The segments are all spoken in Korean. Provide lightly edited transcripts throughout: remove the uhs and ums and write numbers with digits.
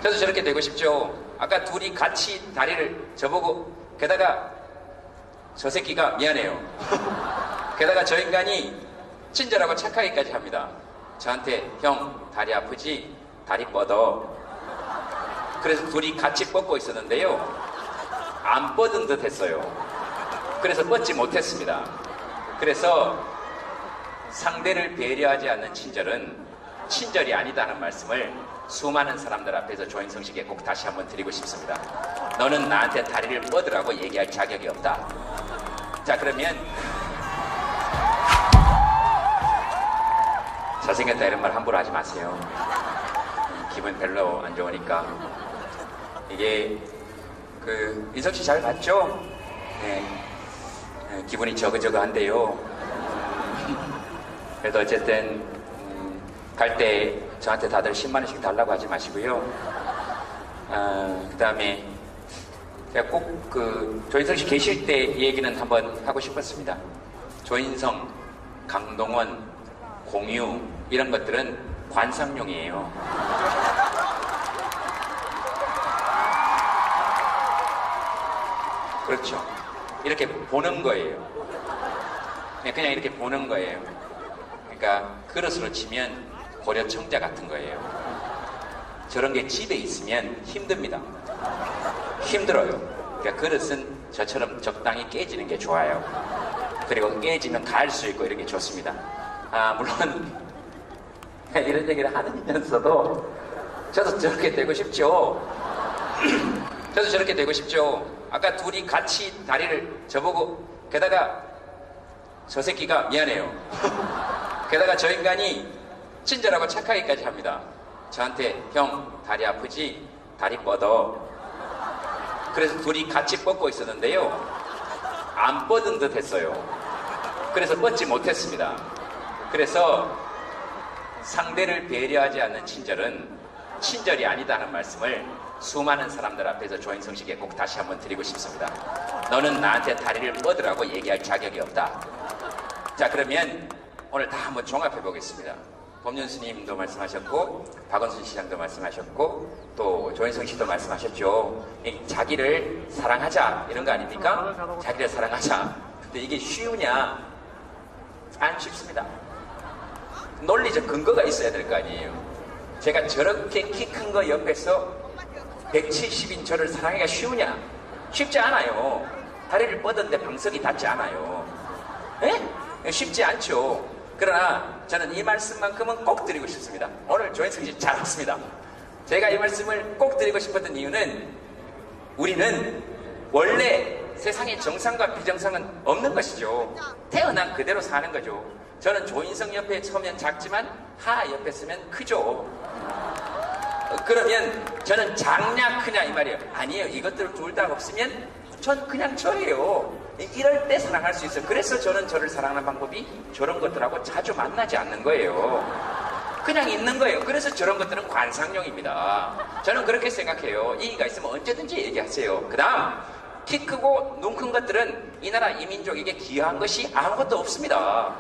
저도 저렇게 되고 싶죠. 아까 둘이 같이 다리를 저보고, 게다가 저 새끼가 미안해요. 게다가 저 인간이 친절하고 착하기까지 합니다. 저한테 형 다리 아프지? 다리 뻗어. 그래서 둘이 같이 뻗고 있었는데요, 안 뻗은 듯 했어요. 그래서 뻗지 못했습니다. 그래서 상대를 배려하지 않는 친절은 친절이 아니다는 말씀을 수많은 사람들 앞에서 조인성 씨에게 꼭 다시 한번 드리고 싶습니다. 너는 나한테 다리를 뻗으라고 얘기할 자격이 없다. 자, 그러면 잘생겼다 이런 말 함부로 하지 마세요. 기분 별로 안 좋으니까. 이게 인석 씨 잘 봤죠? 네. 기분이 저그저그한데요. 그래도 어쨌든 갈 때 저한테 다들 10만 원씩 달라고 하지 마시고요. 그 다음에 제가 꼭 조인성 씨 계실 때 얘기는 한번 하고 싶었습니다. 조인성, 강동원, 공유 이런 것들은 관상용이에요. 그렇죠. 이렇게 보는 거예요. 그냥 이렇게 보는 거예요. 그러니까 그릇으로 치면 고려청자 같은 거예요. 저런 게 집에 있으면 힘듭니다. 힘들어요. 그러니까 그릇은 저처럼 적당히 깨지는 게 좋아요. 그리고 깨지면 갈 수 있고 이런 게 좋습니다. 물론 이런 얘기를 하면서도 저도 저렇게 되고 싶죠. 저도 저렇게 되고 싶죠. 아까 둘이 같이 다리를 저보고, 게다가 저 새끼가 미안해요. 게다가 저 인간이 친절하고 착하기까지 합니다. 저한테 형 다리 아프지? 다리 뻗어. 그래서 둘이 같이 뻗고 있었는데요, 안 뻗은 듯 했어요. 그래서 뻗지 못했습니다. 그래서 상대를 배려하지 않는 친절은 친절이 아니다는 말씀을 수많은 사람들 앞에서 조인성 씨에게 꼭 다시 한번 드리고 싶습니다. 너는 나한테 다리를 뻗으라고 얘기할 자격이 없다. 자, 그러면 오늘 다 한번 종합해 보겠습니다. 법륜 스님도 말씀하셨고, 박원순 시장도 말씀하셨고, 또 조인성 씨도 말씀하셨죠. 자기를 사랑하자 이런 거 아닙니까? 자기를 사랑하자. 근데 이게 쉬우냐? 안 쉽습니다. 논리적 근거가 있어야 될 거 아니에요. 제가 저렇게 키 큰 거 옆에서 170인 저를 사랑하기가 쉬우냐? 쉽지 않아요. 다리를 뻗었는데 방석이 닿지 않아요. 에? 쉽지 않죠. 그러나 저는 이 말씀만큼은 꼭 드리고 싶습니다. 오늘 조인성 씨 잘 왔습니다. 제가 이 말씀을 꼭 드리고 싶었던 이유는, 우리는 원래 세상에 정상과 비정상은 없는 것이죠. 태어난 그대로 사는 거죠. 저는 조인성 옆에 서면 작지만 하하 옆에 서면 크죠. 그러면 저는 작냐 크냐 이 말이에요. 아니에요. 이것들 둘 다 없으면 전 그냥 저예요. 이럴 때 사랑할 수 있어요. 그래서 저는 저를 사랑하는 방법이 저런 것들하고 자주 만나지 않는 거예요. 그냥 있는 거예요. 그래서 저런 것들은 관상용입니다. 저는 그렇게 생각해요. 이의가 있으면 언제든지 얘기하세요. 그 다음, 키 크고 눈 큰 것들은 이 나라 이민족에게 기여한 것이 아무것도 없습니다.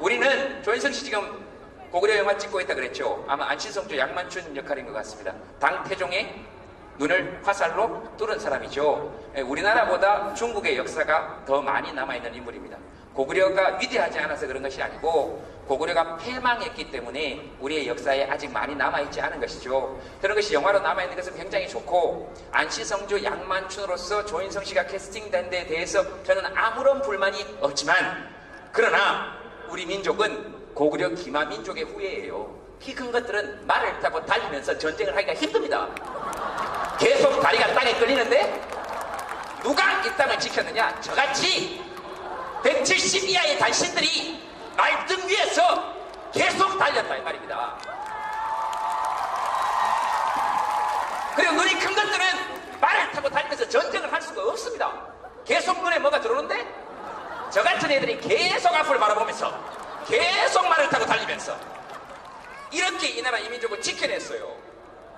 우리는 조인성 씨 지금 고구려 영화 찍고 있다 그랬죠. 아마 안신성조 양만춘 역할인 것 같습니다. 당태종의 눈을 화살로 뚫은 사람이죠. 우리나라보다 중국의 역사가 더 많이 남아있는 인물입니다. 고구려가 위대하지 않아서 그런 것이 아니고, 고구려가 패망했기 때문에 우리의 역사에 아직 많이 남아있지 않은 것이죠. 그런 것이 영화로 남아있는 것은 굉장히 좋고, 안시성조 양만춘으로서 조인성 씨가 캐스팅된 데에 대해서 저는 아무런 불만이 없지만, 그러나 우리 민족은 고구려 기마 민족의 후예예요. 키 큰 것들은 말을 타고 달리면서 전쟁을 하기가 힘듭니다. 계속 다리가 땅에 끌리는데 누가 이 땅을 지켰느냐? 저같이 170 이하의 단신들이 말등 위에서 계속 달렸다 이 말입니다. 그리고 눈이 큰 것들은 말을 타고 달리면서 전쟁을 할 수가 없습니다. 계속 눈에 뭐가 들어오는데 저 같은 애들이 계속 앞을 바라보면서 계속 말을 타고 달리면서 이렇게 이 나라 이민족을 지켜냈어요.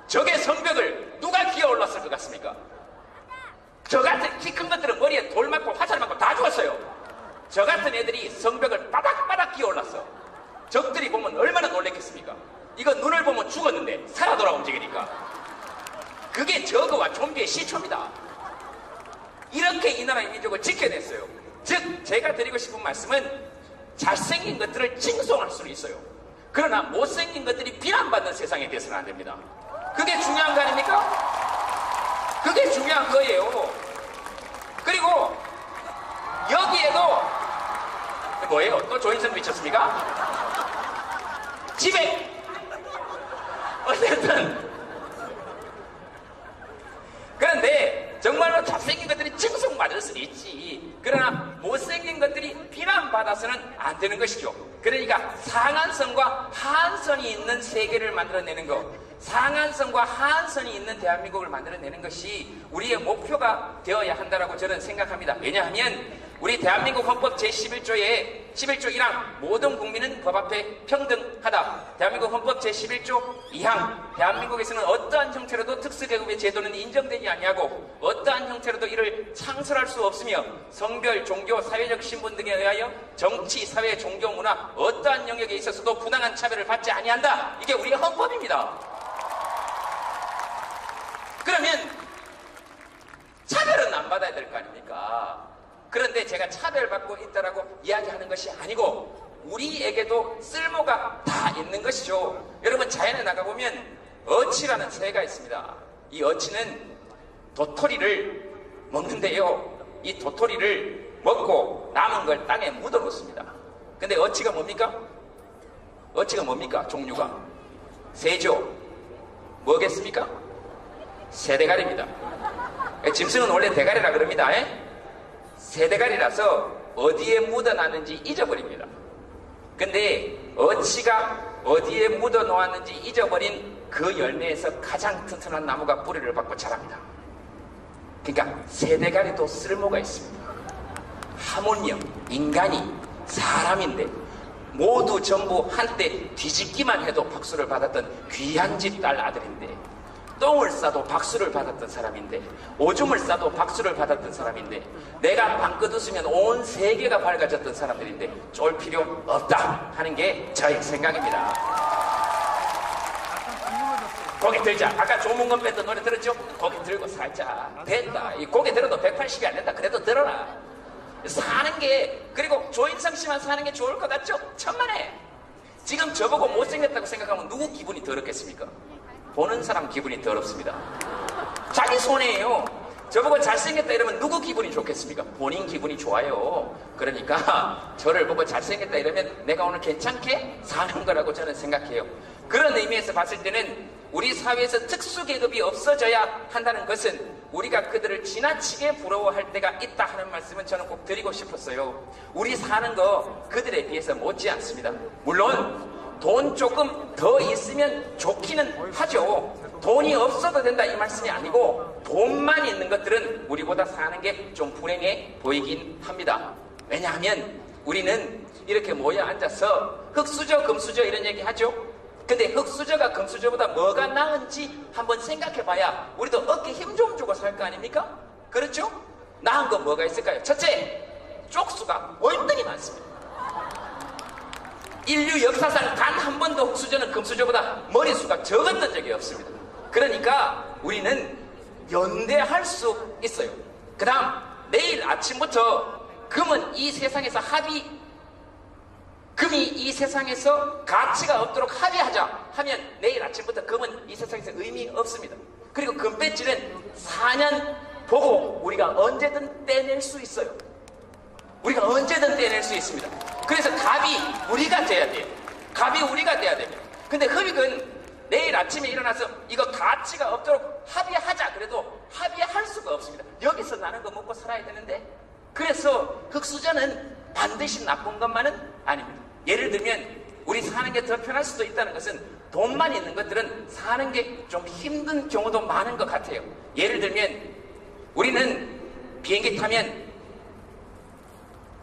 적의 성벽을 누가 기어올랐을 것 같습니까? 저 같은 키 큰 것들은 머리에 돌 맞고 화살 맞고 다 죽었어요. 저 같은 애들이 성벽을 바닥바닥 기어올랐어. 적들이 보면 얼마나 놀랬겠습니까? 이거 눈을 보면 죽었는데 살아 돌아 움직이니까. 그게 저거와 좀비의 시초입니다. 이렇게 이 나라의 민족을 지켜냈어요. 즉 제가 드리고 싶은 말씀은 잘생긴 것들을 칭송할 수는 있어요. 그러나 못생긴 것들이 비난받는 세상에 돼서는 안 됩니다. 그게 중요한 거 아닙니까? 그게 중요한 거예요. 그리고 여기에도 뭐예요? 또 조인성 미쳤습니까? 집에 어쨌든 그런데 정말로 잘생긴 것들이 칭송받을 수는 있지. 그러나 못생긴 것들이 비난받아서는 안 되는 것이죠. 그러니까 상한선과 하한선이 있는 세계를 만들어내는 것, 상한선과 하한선이 있는 대한민국을 만들어내는 것이 우리의 목표가 되어야 한다고 저는 생각합니다. 왜냐하면 우리 대한민국 헌법 제11조에 11조 1항 모든 국민은 법 앞에 평등하다. 대한민국 헌법 제11조 2항 대한민국에서는 어떠한 형태로도 특수계급의 제도는 인정되지 아니하고 어떠한 형태로도 이를 창설할 수 없으며 성별, 종교, 사회적 신분 등에 의하여 정치, 사회, 종교, 문화 어떠한 영역에 있어서도 부당한 차별을 받지 아니한다. 이게 우리의 헌법입니다. 그러면 차별은 안 받아야 될 거 아닙니까? 그런데 제가 차별받고 있다라고 이야기하는 것이 아니고 우리에게도 쓸모가 다 있는 것이죠. 여러분 자연에 나가보면 어치라는 새가 있습니다. 이 어치는 도토리를 먹는데요. 이 도토리를 먹고 남은 걸 땅에 묻어 놓습니다. 근데 어치가 뭡니까? 어치가 뭡니까? 종류가 새죠. 뭐겠습니까? 새대가리입니다. 짐승은 원래 대가리라 그럽니다. 새대가리라서 어디에 묻어놨는지 잊어버립니다. 근데 어치가 어디에 묻어놓았는지 잊어버린 그 열매에서 가장 튼튼한 나무가 뿌리를 받고 자랍니다. 그러니까 새대가리도 쓸모가 있습니다. 하물며 인간이 사람인데 모두 전부 한때 뒤집기만 해도 박수를 받았던 귀한 집 딸 아들인데 똥을 싸도 박수를 받았던 사람인데 오줌을 싸도 박수를 받았던 사람인데 내가 방긋 웃으면 온 세계가 밝아졌던 사람들인데 쫄 필요 없다 하는 게 저의 생각입니다. 고개 들자. 아까 조문건 밴드 노래 들었죠? 고개 들고 살자. 됐다. 이 고개 들어도 180이 안 된다. 그래도 들어라. 사는 게 그리고 조인성 씨만 사는 게 좋을 것 같죠? 천만에. 지금 저보고 못생겼다고 생각하면 누구 기분이 더럽겠습니까? 보는 사람 기분이 더럽습니다. 자기 손해예요. 저보고 잘생겼다 이러면 누구 기분이 좋겠습니까? 본인 기분이 좋아요. 그러니까 저를 보고 잘생겼다 이러면 내가 오늘 괜찮게 사는 거라고 저는 생각해요. 그런 의미에서 봤을 때는 우리 사회에서 특수계급이 없어져야 한다는 것은 우리가 그들을 지나치게 부러워할 때가 있다 하는 말씀은 저는 꼭 드리고 싶었어요. 우리 사는 거 그들에 비해서 못지 않습니다. 물론 돈 조금 더 있으면 좋기는 하죠. 돈이 없어도 된다 이 말씀이 아니고 돈만 있는 것들은 우리보다 사는 게 좀 불행해 보이긴 합니다. 왜냐하면 우리는 이렇게 모여 앉아서 흙수저 금수저 이런 얘기 하죠. 근데 흙수저가 금수저보다 뭐가 나은지 한번 생각해봐야 우리도 어깨 힘 좀 주고 살 거 아닙니까? 그렇죠? 나은 건 뭐가 있을까요? 첫째, 쪽수가 월등히 많습니다. 인류 역사상 단 한 번도 흙수저는 금수저보다 머리수가 적었던 적이 없습니다. 그러니까 우리는 연대할 수 있어요. 그 다음 내일 아침부터 금은 이 세상에서 금이 이 세상에서 가치가 없도록 합의하자 하면 내일 아침부터 금은 이 세상에서 의미 없습니다. 그리고 금배지는 4년 보고 우리가 언제든 떼낼 수 있어요. 우리가 언제든 떼낼 수 있습니다. 그래서 갑이 우리가 돼야 돼요. 갑이 우리가 돼야 됩니다. 근데 흙은 내일 아침에 일어나서 이거 가치가 없도록 합의하자 그래도 합의할 수가 없습니다. 여기서 나는 거 먹고 살아야 되는데 그래서 흙수저는 반드시 나쁜 것만은 아닙니다. 예를 들면 우리 사는 게 더 편할 수도 있다는 것은 돈만 있는 것들은 사는 게 좀 힘든 경우도 많은 것 같아요. 예를 들면 우리는 비행기 타면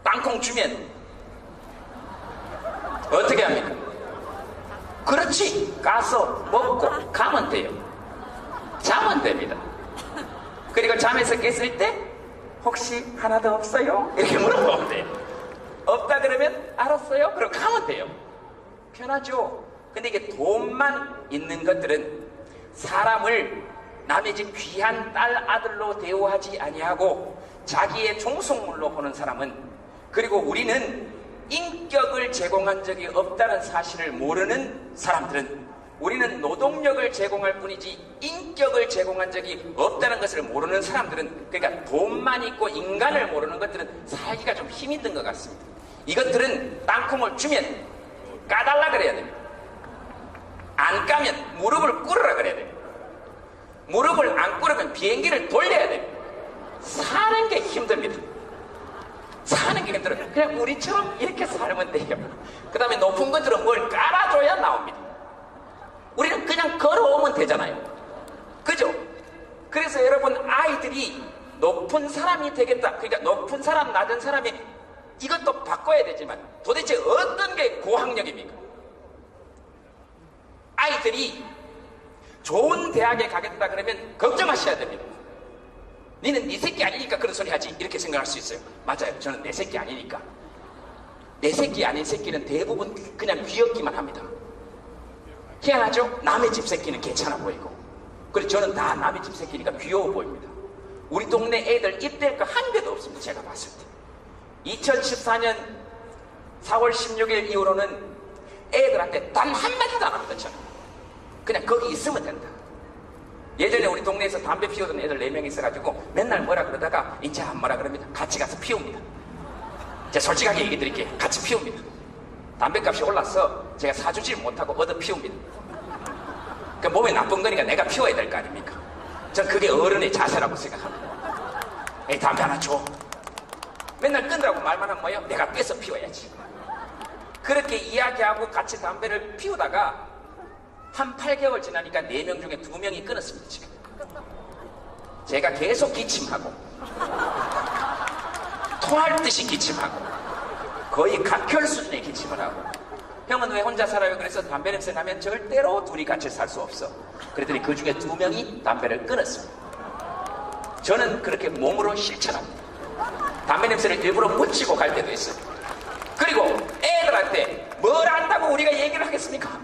땅콩 주면 어떻게 합니까? 그렇지. 가서 먹고 가면 돼요. 자면 됩니다. 그리고 잠에서 깼을 때 혹시 하나 더 없어요? 이렇게 물어보면 돼요. 없다 그러면 알았어요? 그럼 가면 돼요. 편하죠. 근데 이게 돈만 있는 것들은 사람을 남의 집 귀한 딸 아들로 대우하지 아니하고 자기의 종속물로 보는 사람은, 그리고 우리는 인격을 제공한 적이 없다는 사실을 모르는 사람들은, 우리는 노동력을 제공할 뿐이지 인격을 제공한 적이 없다는 것을 모르는 사람들은, 그러니까 돈만 있고 인간을 모르는 것들은 살기가 좀 힘이 든 것 같습니다. 이것들은 땅콩을 주면 까달라 그래야 됩니다. 안 까면 무릎을 꿇으라 그래야 됩니다. 무릎을 안 꿇으면 비행기를 돌려야 됩니다. 사는 게 힘듭니다. 사는 게 힘들어요. 그냥 우리처럼 이렇게 살면 돼요. 그 다음에 높은 것들은 뭘 깔아줘야 나옵니다. 우리는 그냥 걸어오면 되잖아요. 그죠? 그래서 여러분, 아이들이 높은 사람이 되겠다, 그러니까 높은 사람, 낮은 사람이, 이것도 바꿔야 되지만 도대체 어떤 게 고학력입니까? 아이들이 좋은 대학에 가겠다 그러면 걱정하셔야 됩니다. 니는 네 새끼 아니니까 그런 소리 하지, 이렇게 생각할 수 있어요. 맞아요. 저는 내 새끼 아니니까. 내 새끼 아닌 새끼는 대부분 그냥 귀엽기만 합니다. 희한하죠? 남의 집 새끼는 괜찮아 보이고, 그리고 저는 다 남의 집 새끼니까 귀여워 보입니다. 우리 동네 애들 입댈 거 한 개도 없습니다. 제가 봤을 때 2014년 4월 16일 이후로는 애들한테 단 한마디도 안 합니다. 저는 그냥 거기 있으면 된다. 예전에 우리 동네에서 담배 피우던 애들 4명 있어가지고 맨날 뭐라 그러다가 이제 안 뭐라 그럽니다. 같이 가서 피웁니다. 제가 솔직하게 얘기 드릴게요. 같이 피웁니다. 담배값이 올라서 제가 사주지 못하고 얻어 피웁니다. 그 몸에 나쁜 거니까 내가 피워야 될 거 아닙니까? 전 그게 어른의 자세라고 생각합니다. 에이, 담배 하나 줘. 맨날 끊으라고 말만 하면 뭐예요? 내가 뺏어 피워야지. 그렇게 이야기하고 같이 담배를 피우다가 한 8개월 지나니까 4명 중에 2명이 끊었습니다. 지금 제가 계속 기침하고 토할 듯이 기침하고 거의 각혈 수준의 기침을 하고, 형은 왜 혼자 살아요? 그래서 담배 냄새 나면 절대로 둘이 같이 살 수 없어. 그랬더니 그 중에 2명이 담배를 끊었습니다. 저는 그렇게 몸으로 실천합니다. 담배 냄새를 일부러 묻히고 갈 때도 있어요. 그리고 애들한테 뭘 안다고 우리가 얘기를 하겠습니까?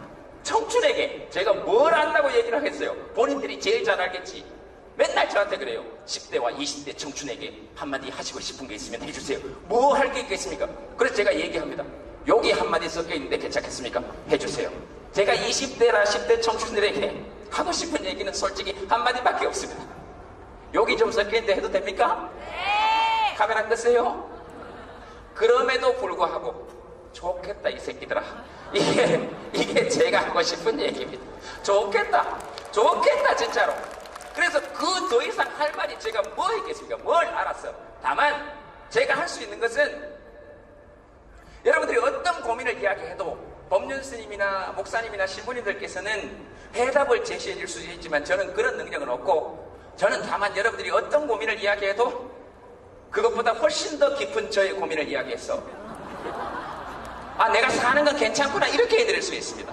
청춘에게 제가 뭘 안다고 얘기를 하겠어요? 본인들이 제일 잘 알겠지. 맨날 저한테 그래요. 10대와 20대 청춘에게 한마디 하시고 싶은 게 있으면 해주세요. 뭐 할 게 있겠습니까? 그래서 제가 얘기합니다. 여기 한마디 섞여 있는데 괜찮겠습니까? 해주세요. 제가 20대나 10대 청춘들에게 하고 싶은 얘기는 솔직히 한마디밖에 없습니다. 여기 좀 섞여 있는데 해도 됩니까? 네. 카메라 끄세요. 그럼에도 불구하고 좋겠다 이 새끼들아. 이게 제가 하고 싶은 얘기입니다. 좋겠다 진짜로. 그래서 그 더 이상 할 말이 제가 뭐 있겠습니까? 뭘 알았어. 다만 제가 할 수 있는 것은, 여러분들이 어떤 고민을 이야기해도 법륜 스님이나 목사님이나 신부님들께서는 해답을 제시해 줄 수 있지만 저는 그런 능력은 없고, 저는 다만 여러분들이 어떤 고민을 이야기해도 그것보다 훨씬 더 깊은 저의 고민을 이야기해서, 아, 내가 사는 건 괜찮구나, 이렇게 해드릴 수 있습니다.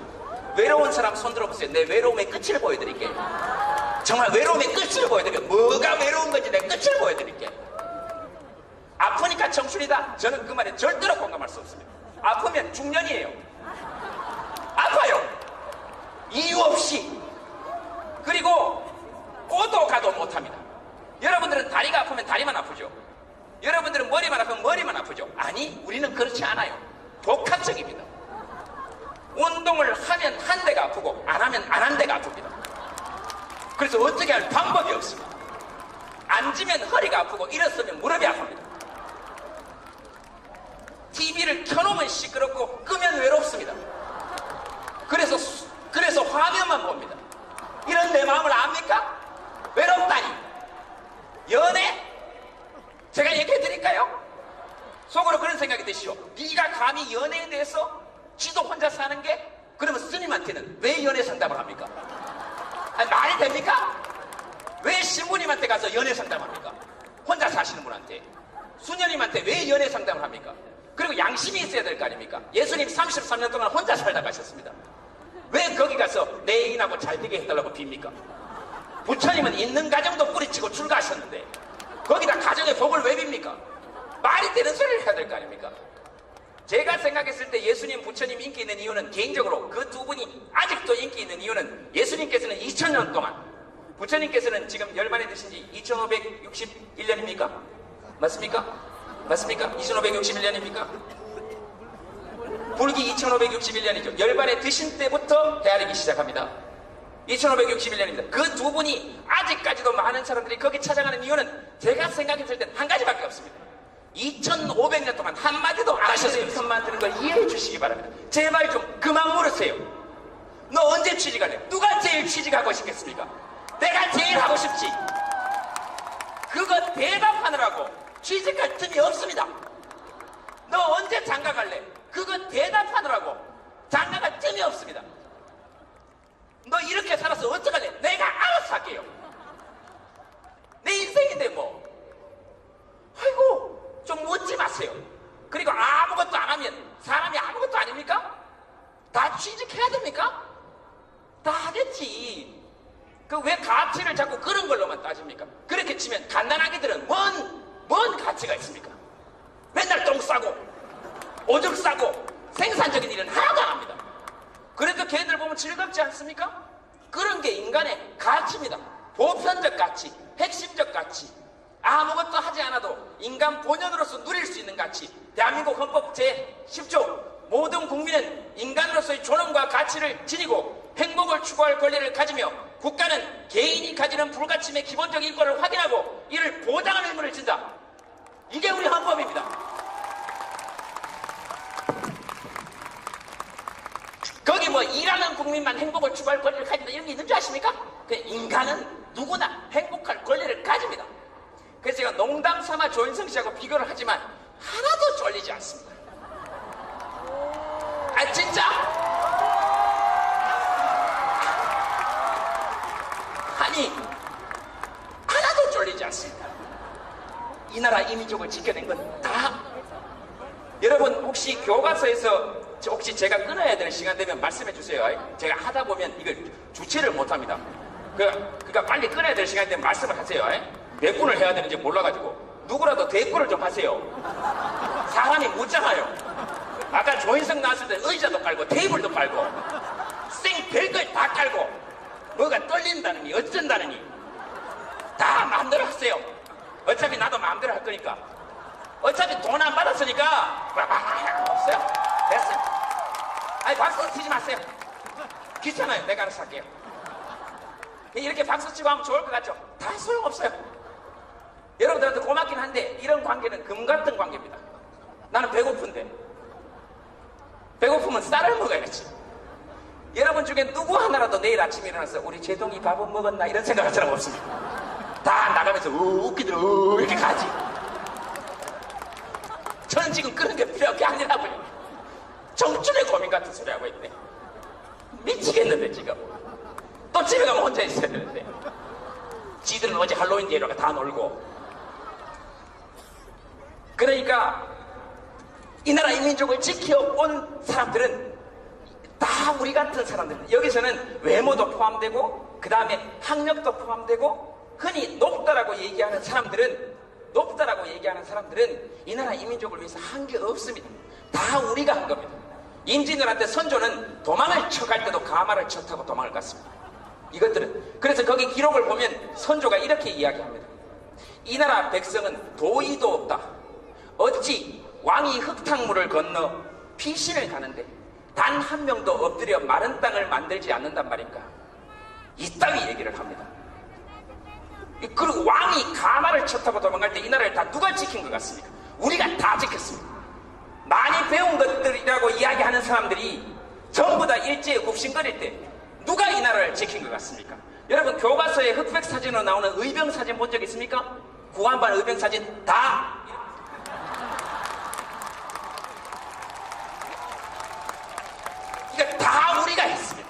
외로운 사람 손 들어보세요. 내 외로움의 끝을 보여드릴게요. 정말 외로움의 끝을 보여드릴게요. 뭐가 외로운 건지 내 끝을 보여드릴게요. 아프니까 청춘이다. 저는 그 말에 절대로 공감할 수 없습니다. 아프면 중년이에요. 아파요. 이유 없이. 그리고 오도 가도 못합니다. 여러분들은 다리가 아프면 다리만 아프죠. 여러분들은 머리만 아프면 머리만 아프죠. 아니, 우리는 그렇지 않아요. 복합적입니다. 운동을 하면 한 대가 아프고 안 하면 안 한 대가 아픕니다. 그래서 어떻게 할 방법이 없습니다. 앉으면 허리가 아프고 일어서면 무릎이 아픕니다. TV를 켜놓으면 시끄럽고 끄면 외롭습니다. 그래서 화면만 봅니다. 이런 내 마음을 압니까? 외롭다니. 연애? 제가 얘기해 드릴까요? 속으로 그런 생각이 드시오. 네가 감히 연애에 대해서 지도 혼자 사는 게, 그러면 스님한테는 왜 연애 상담을 합니까? 아니, 말이 됩니까? 왜 신부님한테 가서 연애 상담합니까? 혼자 사시는 분한테. 수녀님한테 왜 연애 상담을 합니까? 그리고 양심이 있어야 될 거 아닙니까? 예수님 33년 동안 혼자 살다 가셨습니다. 왜 거기 가서 내 애인하고 잘 되게 해달라고 빕니까? 부처님은 있는 가정도 뿌리치고 출가하셨는데 거기다 가정의 복을 왜 빕니까? 말이 되는 소리를 해야 될 거 아닙니까? 제가 생각했을 때 예수님, 부처님 인기 있는 이유는, 개인적으로 그 두 분이 아직도 인기 있는 이유는, 예수님께서는 2000년 동안 부처님께서는 지금 열반에 드신 지 2561년입니까? 맞습니까? 맞습니까? 2561년입니까? 불기 2561년이죠. 열반에 드신 때부터 헤아리기 시작합니다. 2561년입니다. 그 두 분이 아직까지도 많은 사람들이 거기 찾아가는 이유는 제가 생각했을 땐 한 가지밖에 없습니다. 2500년 동안 한마디도 안 하셨어요. 편만 드는 걸 이해해 주시기 바랍니다. 제발 좀 그만 물으세요. 너 언제 취직할래? 누가 제일 취직하고 싶겠습니까? 내가 제일 하고 싶지. 그거 대답하느라고 취직할 틈이 없습니다. 너 언제 장가 갈래? 그거 대답하느라고 장가갈 틈이 없습니다. 너 이렇게 살아서 어떡할래? 내가 알아서 할게요. 내 인생인데 뭐. 아이고 좀 묻지 마세요. 그리고 아무것도 안 하면 사람이 아무것도 아닙니까? 다 취직해야 됩니까? 다 하겠지. 그 왜 가치를 자꾸 그런 걸로만 따집니까? 그렇게 치면 갓난아기들은 뭔 가치가 있습니까? 맨날 똥 싸고 오줌 싸고 생산적인 일은 하나도 안 합니다. 그래도 걔들 보면 즐겁지 않습니까? 그런 게 인간의 가치입니다. 보편적 가치, 핵심적 가치, 아무것도 하지 않아도 인간 본연으로서 누릴 수 있는 가치. 대한민국 헌법 제10조 모든 국민은 인간으로서의 존엄과 가치를 지니고 행복을 추구할 권리를 가지며 국가는 개인이 가지는 불가침의 기본적 인권을 확인하고 이를 보장하는 의무를 진다. 이게 우리 헌법입니다. 거기 뭐 일하는 국민만 행복을 추구할 권리를 가진다 이런 게 있는 줄 아십니까? 그 인간은 누구나 행복할 권리를 가집니다. 그래서 제가 농담 삼아 조인성 씨하고 비교를 하지만 하나도 쫄리지 않습니다. 아 진짜? 아니 하나도 쫄리지 않습니다. 이 나라 이민족을 지켜낸 건 다 여러분 혹시 교과서에서 혹시 제가 끊어야 될 시간 되면 말씀해 주세요. 제가 하다 보면 이걸 주체를 못합니다. 그러니까 빨리 끊어야 될 시간 되면 말씀을 하세요. 몇 분을 해야 되는지 몰라가지고 누구라도 대꾸를 좀 하세요. 사람이 묻잖아요. 아까 조인성 나왔을 때 의자도 깔고 테이블도 깔고 생 별걸 다 깔고 뭐가 떨린다느니 어쩐다느니 다 마음대로 하세요. 어차피 나도 마음대로 할 거니까. 어차피 돈 안 받았으니까 없어요. 됐어요. 아니 박수 치지 마세요. 귀찮아요. 내가 알아서 할게요. 이렇게 박수 치고 하면 좋을 것 같죠? 다 소용없어요. 여러분들한테 고맙긴 한데 이런 관계는 금 같은 관계입니다. 나는 배고픈데 배고프면 쌀을 먹어야지. 여러분 중에 누구 하나라도 내일 아침에 일어나서 우리 제동이 밥은 먹었나 이런 생각할 사람 없습니다. 다 나가면서 웃기들 이렇게 가지. 저는 지금 그런 게 필요한 게 아니라고요. 정춘의 고민 같은 소리 하고 있네. 미치겠는데 지금. 또 집에 가면 혼자 있어야 되는데. 지들은 어제 할로윈 데이로가 다 놀고. 그러니까 이 나라 이민족을 지켜온 사람들은 다 우리 같은 사람들. 여기서는 외모도 포함되고 그 다음에 학력도 포함되고 흔히 높다라고 얘기하는 사람들은 이 나라 이민족을 위해서 한 게 없습니다. 다 우리가 한 겁니다. 임진왜란때 선조는 도망을 쳐갈 때도 가마를 쳐 타고 도망을 갔습니다. 이것들은 그래서 거기 기록을 보면 선조가 이렇게 이야기합니다. 이 나라 백성은 도의도 없다. 어찌 왕이 흙탕물을 건너 피신을 가는데 단 한 명도 엎드려 마른 땅을 만들지 않는단 말인가. 이따위 얘기를 합니다. 그리고 왕이 가마를 쳐 타고 도망갈 때 이 나라를 다 누가 지킨 것 같습니까? 우리가 다 지켰습니다. 많이 배운 것들이라고 이야기하는 사람들이 전부 다 일제에 굽신거릴 때 누가 이 나라를 지킨 것 같습니까? 여러분 교과서에 흑백 사진으로 나오는 의병 사진 본 적 있습니까? 구한반 의병 사진 다 이거 다 우리가 했습니다.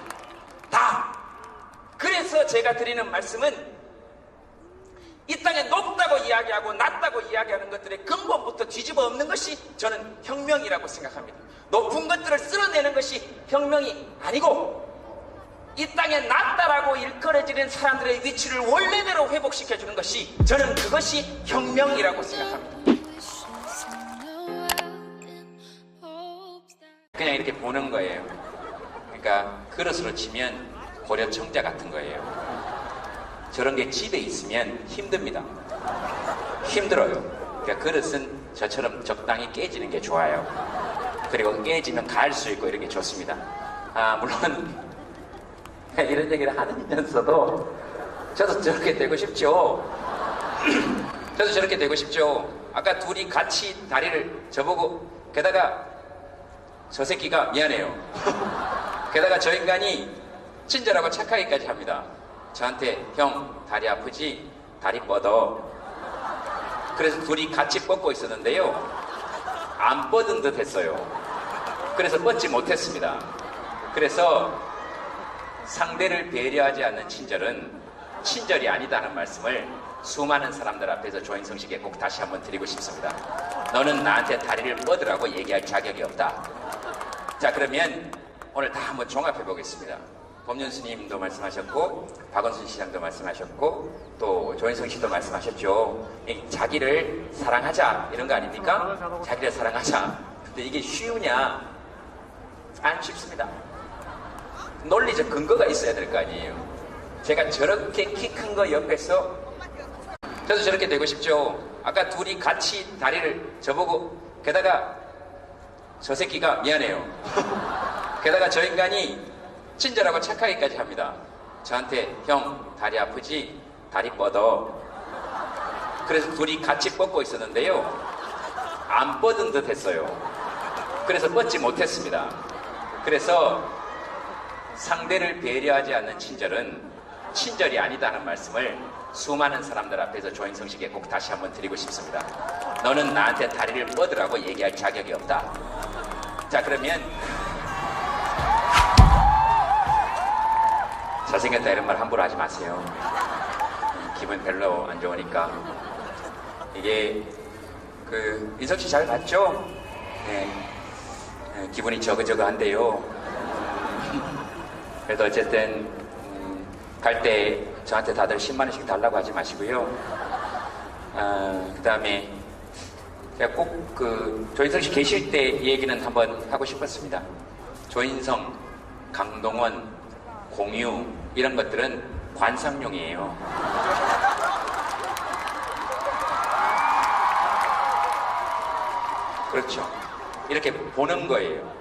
다. 그래서 제가 드리는 말씀은 이 땅에 높다고 이야기하고 낮다고 이야기하는 것들의 근본부터 뒤집어 엎는 것이 저는 혁명이라고 생각합니다. 높은 것들을 쓸어내는 것이 혁명이 아니고 이 땅에 낮다라고 일컬어지는 사람들의 위치를 원래대로 회복시켜주는 것이 저는 그것이 혁명이라고 생각합니다. 그냥 이렇게 보는 거예요. 그러니까 그릇으로 치면 고려 청자 같은 거예요. 저런 게 집에 있으면 힘듭니다. 힘들어요. 그러니까 그릇은 저처럼 적당히 깨지는 게 좋아요. 그리고 깨지면 갈 수 있고 이렇게 좋습니다. 물론 이런 얘기를 하면서도 저도 저렇게 되고 싶죠. 저도 저렇게 되고 싶죠. 아까 둘이 같이 다리를 저보고 게다가 저 새끼가 미안해요. 게다가 저 인간이 친절하고 착하기까지 합니다. 저한테 형 다리 아프지? 다리 뻗어. 그래서 둘이 같이 뻗고 있었는데요. 안 뻗은 듯 했어요. 그래서 뻗지 못했습니다. 그래서 상대를 배려하지 않는 친절은 친절이 아니다는 말씀을 수많은 사람들 앞에서 조인성 씨에게 꼭 다시 한번 드리고 싶습니다. 너는 나한테 다리를 뻗으라고 얘기할 자격이 없다. 자, 그러면 오늘 다 한번 종합해 보겠습니다. 법륜 스님도 말씀하셨고 박원순 시장도 말씀하셨고 또 조인성 씨도 말씀하셨죠. 자기를 사랑하자 이런 거 아닙니까? 자기를 사랑하자. 근데 이게 쉬우냐? 안 쉽습니다. 논리적 근거가 있어야 될 거 아니에요. 제가 저렇게 키 큰 거 옆에서 저도 저렇게 되고 싶죠. 아까 둘이 같이 다리를 저보고 게다가 저 새끼가 미안해요. 게다가 저 인간이 친절하고 착하기까지 합니다. 저한테 형 다리 아프지? 다리 뻗어. 그래서 둘이 같이 뻗고 있었는데요. 안 뻗은 듯 했어요. 그래서 뻗지 못했습니다. 그래서 상대를 배려하지 않는 친절은 친절이 아니다는 말씀을 수많은 사람들 앞에서 조인성 씨에게 꼭 다시 한번 드리고 싶습니다. 너는 나한테 다리를 뻗으라고 얘기할 자격이 없다. 자, 그러면 잘생겼다 이런 말 함부로 하지 마세요. 기분 별로 안 좋으니까. 이게 인성 씨 잘 봤죠? 네. 기분이 저그저그한데요. 그래도 어쨌든 갈 때 저한테 다들 10만 원씩 달라고 하지 마시고요. 그 다음에 제가 꼭 조인성 씨 계실 때 이 얘기는 한번 하고 싶었습니다. 조인성, 강동원, 공유 이런 것들은 관상용이에요. 그렇죠. 이렇게 보는 거예요.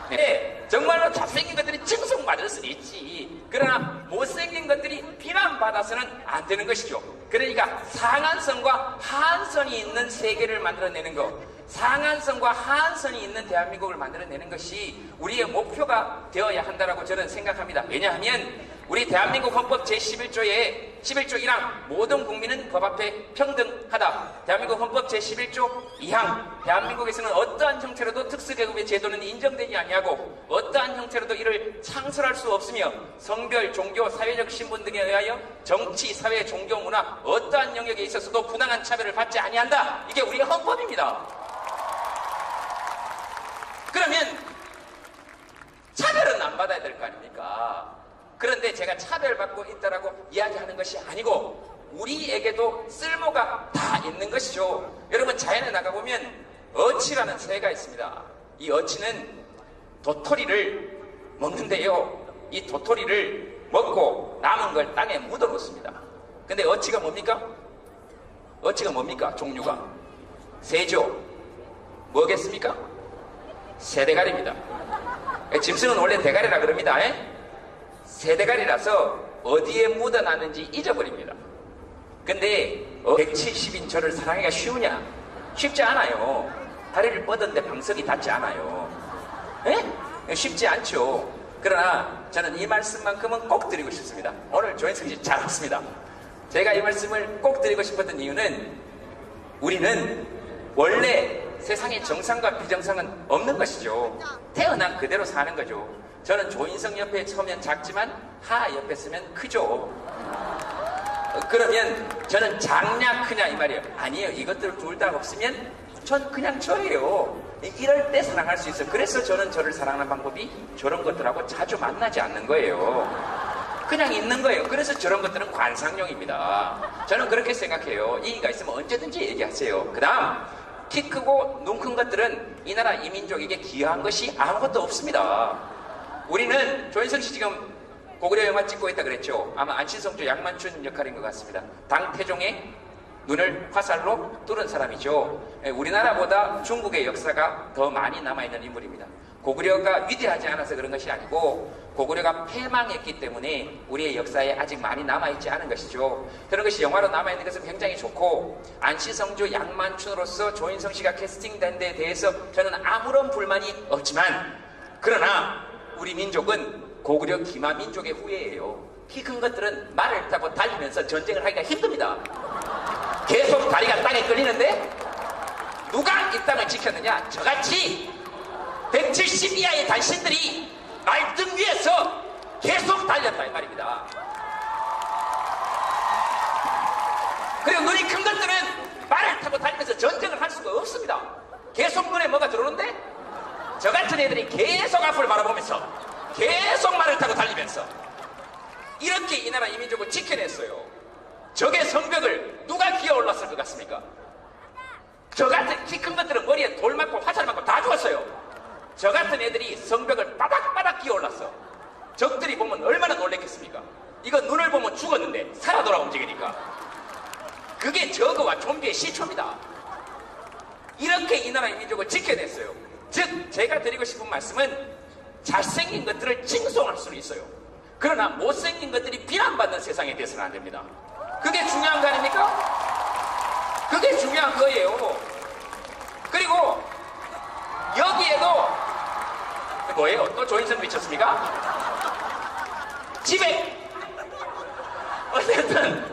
네, 정말로 잘생긴 것들이 칭송받을 수는 있지. 그러나 못생긴 것들이 비난받아서는 안 되는 것이죠. 그러니까 상한선과 하한선이 있는 세계를 만들어내는 것, 상한선과 하한선이 있는 대한민국을 만들어내는 것이 우리의 목표가 되어야 한다고 저는 생각합니다. 왜냐하면 우리 대한민국 헌법 제11조에 11조 1항 모든 국민은 법 앞에 평등하다. 대한민국 헌법 제11조 2항 대한민국에서는 어떠한 형태로도 특수계급의 제도는 인정되지 아니하고 어떠한 형태로도 이를 창설할 수 없으며 성별, 종교, 사회적 신분 등에 의하여 정치, 사회, 종교, 문화 어떠한 영역에 있어서도 부당한 차별을 받지 아니한다. 이게 우리의 헌법입니다. 그러면 차별은 안 받아야 될 거 아닙니까? 그런데 제가 차별받고 있다라고 이야기하는 것이 아니고 우리에게도 쓸모가 다 있는 것이죠. 여러분 자연에 나가보면 어치라는 새가 있습니다. 이 어치는 도토리를 먹는데요. 이 도토리를 먹고 남은 걸 땅에 묻어 놓습니다. 근데 어치가 뭡니까? 어치가 뭡니까? 종류가 새죠. 뭐겠습니까? 새대가리입니다. 짐승은 원래 대가리라 그럽니다. 새대가리라서 어디에 묻어놨는지 잊어버립니다. 근데 170인 저를 사랑하기가 쉬우냐? 쉽지 않아요. 다리를 뻗었는데 방석이 닿지 않아요. 쉽지 않죠. 그러나 저는 이 말씀만큼은 꼭 드리고 싶습니다. 오늘 조인성 씨 잘 왔습니다. 제가 이 말씀을 꼭 드리고 싶었던 이유는 우리는 원래 세상에 정상과 비정상은 없는 것이죠. 태어난 그대로 사는 거죠. 저는 조인성 옆에 서면 작지만 하하 옆에 서면 크죠. 그러면 저는 작냐 크냐 이 말이에요. 아니에요. 이것들 둘 다 없으면 전 그냥 저예요. 이럴 때 사랑할 수 있어요. 그래서 저는 저를 사랑하는 방법이 저런 것들하고 자주 만나지 않는 거예요. 그냥 있는 거예요. 그래서 저런 것들은 관상용입니다. 저는 그렇게 생각해요. 이의가 있으면 언제든지 얘기하세요. 그 다음 키 크고 눈 큰 것들은 이 나라 이민족에게 기여한 것이 아무것도 없습니다. 우리는 조인성 씨 지금 고구려 영화 찍고 있다 그랬죠. 아마 안시성조 양만춘 역할인 것 같습니다. 당태종의 눈을 화살로 뚫은 사람이죠. 우리나라보다 중국의 역사가 더 많이 남아있는 인물입니다. 고구려가 위대하지 않아서 그런 것이 아니고 고구려가 패망했기 때문에 우리의 역사에 아직 많이 남아있지 않은 것이죠. 그런 것이 영화로 남아있는 것은 굉장히 좋고, 안시성조 양만춘으로서 조인성 씨가 캐스팅된 데에 대해서 저는 아무런 불만이 없지만, 그러나 우리 민족은 고구려 기마 민족의 후예예요. 키 큰 것들은 말을 타고 달리면서 전쟁을 하기가 힘듭니다. 계속 다리가 땅에 끌리는데 누가 이 땅을 지켰느냐? 저같이 170 이하의 단신들이 말등 위에서 계속 달렸다 이 말입니다. 그리고 눈이 큰 것들은 말을 타고 달리면서 전쟁을 할 수가 없습니다. 계속 눈에 뭐가 들어오는데 저 같은 애들이 계속 앞을 바라보면서 계속 말을 타고 달리면서 이렇게 이 나라 이 민족을 지켜냈어요. 적의 성벽을 누가 기어 올랐을 것 같습니까? 저 같은 키 큰 것들은 머리에 돌 맞고 화살 맞고 다 죽었어요. 저 같은 애들이 성벽을 바닥바닥 기어 올랐어. 적들이 보면 얼마나 놀랬겠습니까? 이거 눈을 보면 죽었는데 살아 돌아 움직이니까. 그게 저거와 좀비의 시초입니다. 이렇게 이 나라의 민족을 지켜냈어요. 즉 제가 드리고 싶은 말씀은 잘생긴 것들을 칭송할 수는 있어요. 그러나 못생긴 것들이 비난받는 세상에 대해서는 안 됩니다. 그게 중요한 거 아닙니까? 그게 중요한 거예요. 그리고 여기에도 뭐예요? 또 조인성 미쳤습니까? 집에 어쨌든